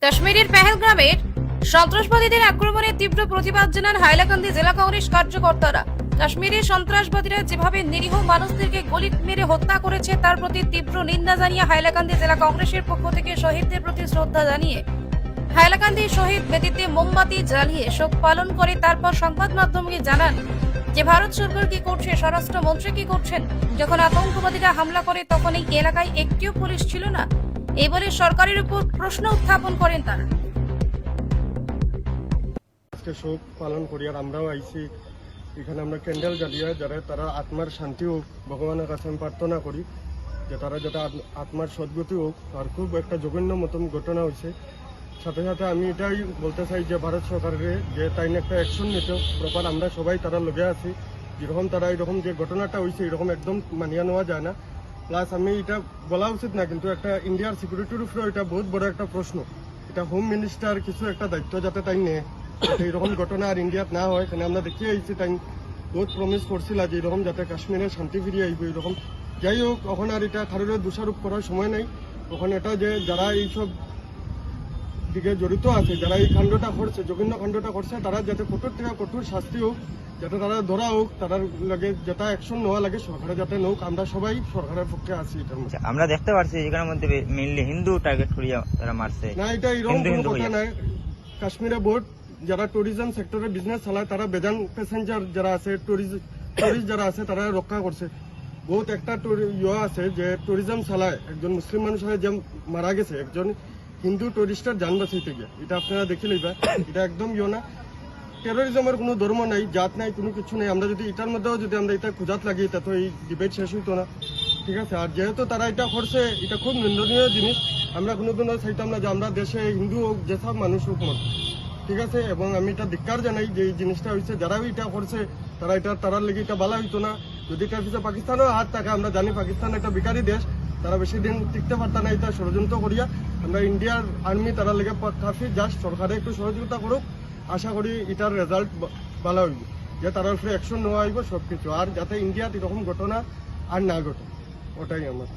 কাশ্মীরের পেহেলগ্রামের সন্ত্রাসবাদীদের আক্রমণের তীব্র প্রতিবাদ জানান হাইলাকান্দি জেলা কংগ্রেস কার্যকর্তারা। কাশ্মীরের সন্ত্রাসবাদীরা যেভাবে নিরীহ মানুষদেরকে গুলি মেরে হত্যা করেছে তার প্রতি তীব্র নিন্দা জানিয়ে হাইলাকান্দি জেলা কংগ্রেসের পক্ষ থেকে শহীদদের প্রতি শ্রদ্ধা জানিয়ে হাইলাকান্দি শহীদ বেদিতে মোমবাতি জ্বালিয়ে শোক পালন করে তারপর সংবাদ মাধ্যমকে জানান যে ভারত সরকার কি করছে, স্বরাষ্ট্রমন্ত্রী কি করছেন। যখন আতঙ্কবাদীরা হামলা করে তখন এই এলাকায় একটিও পুলিশ ছিল না, এই বলে সরকারের উপর প্রশ্ন উত্থাপন করেন তারা। আজকে শোক পালন করি আর আমরাও আইছি এখানে, আমরা ক্যান্ডেল জ্বালিয়ে যারা তারা আত্মার শান্তি হোক ভগবানের কাছে আমি প্রার্থনা করি যে তারা যাতে আত্মার সদ্গতি হোক। আর খুব একটা জঘন্য মতন ঘটনা হয়েছে। সাথে সাথে আমি এটাই বলতে চাই যে ভারত সরকারের যে তাই একটা অ্যাকশন নিতে প্রপার, আমরা সবাই তারা লগে আছি। যেরকম তারা এরকম যে ঘটনাটা হয়েছে এরকম একদম মানিয়ে নেওয়া যায় না। প্লাস আমি এটা বলা উচিত না, কিন্তু একটা ইন্ডিয়ার সিকিউরিটির উপরে এটা বহুত বড় একটা প্রশ্ন। এটা হোম মিনিস্টার কিছু একটা দায়িত্ব যাতে তাই নেয়, এইরকম ঘটনা আর ইন্ডিয়াত না হয়। এখানে আমরা দেখিয়ে আইছি তাই বহুত প্রমিস করছিল যে এরকম যাতে কাশ্মীরে শান্তি ফিরিয়ে আইব এরকম। যাই হোক, এখন আর এটা কারোর দোষারোপ করার সময় নাই। ওখানে এটা যে যারা এইসব দিকে জড়িত আছে, যারা এই কাণ্ডটা করছে, জঘন্য কাণ্ডটা করছে, তারা যাতে কঠোর থেকে কঠোর শাস্তি হোক, যাতে তারা ধরা হোক, তাদের লাগে যাতে অ্যাকশন নেওয়া লাগে সরকারে যাতে নোক। আমরা সবাই সরকারের পক্ষে আছি এটার মধ্যে। আমরা দেখতে পাচ্ছি এখানের মধ্যে মেইনলি হিন্দু টার্গেট করিয়া তারা মারছে না, এটা এরকম কোনো কথা নাই। কাশ্মীরে বোর্ড যারা ট্যুরিজম সেক্টরে বিজনেস চালায় তারা বেজান প্যাসেঞ্জার যারা আছে, টুরিস্ট যারা আছে তারা রক্ষা করছে। বহুত একটা আছে যে ট্যুরিজম চালায়, একজন মুসলিম মানুষের যে মারা গেছে, একজন হিন্দু টুরিস্টের যান বাঁচাইতে গিয়ে। এটা আপনারা দেখে লইবা, এটা একদম না। টেরোরিজমের কোনো ধর্ম নাই, জাত নাই, কোনো কিছু নেই। আমরা যদি এটার মধ্যেও যদি আমরা এটা খুঁজাত লাগি তা তো এই ডিবেট শেষ হইতো না, ঠিক আছে। আর যেহেতু তারা এটা করছে, এটা খুব নিন্দনীয় জিনিস। আমরা কোনোদিনও চাইতাম না যে আমরা দেশে হিন্দু হোক যেসব মানুষ হোক মত, ঠিক আছে। এবং আমি এটা ধিক্কার জানাই যে এই জিনিসটা হয়েছে, যারাও এটা করছে তারা এটা তারার লেগে এটা ভালো হইতো না। যদি এটার পিছিয়ে পাকিস্তানও হাত থাকে, আমরা জানি পাকিস্তান একটা বিকারী দেশ, তারা বেশি দিন টিকতে পারত না এটা ষড়যন্ত্র করিয়া। আমরা ইন্ডিয়ার আর্মি তারা লেগে কাফি, জাস্ট সরকারে একটু সহযোগিতা করুক। আশা করি এটার রেজাল্ট ভালো হইব, যে তার উপরে অ্যাকশন নেওয়া হইব সবকিছু, আর যাতে ইন্ডিয়াতে এরকম ঘটনা আর না ঘটে, ওটাই আমার।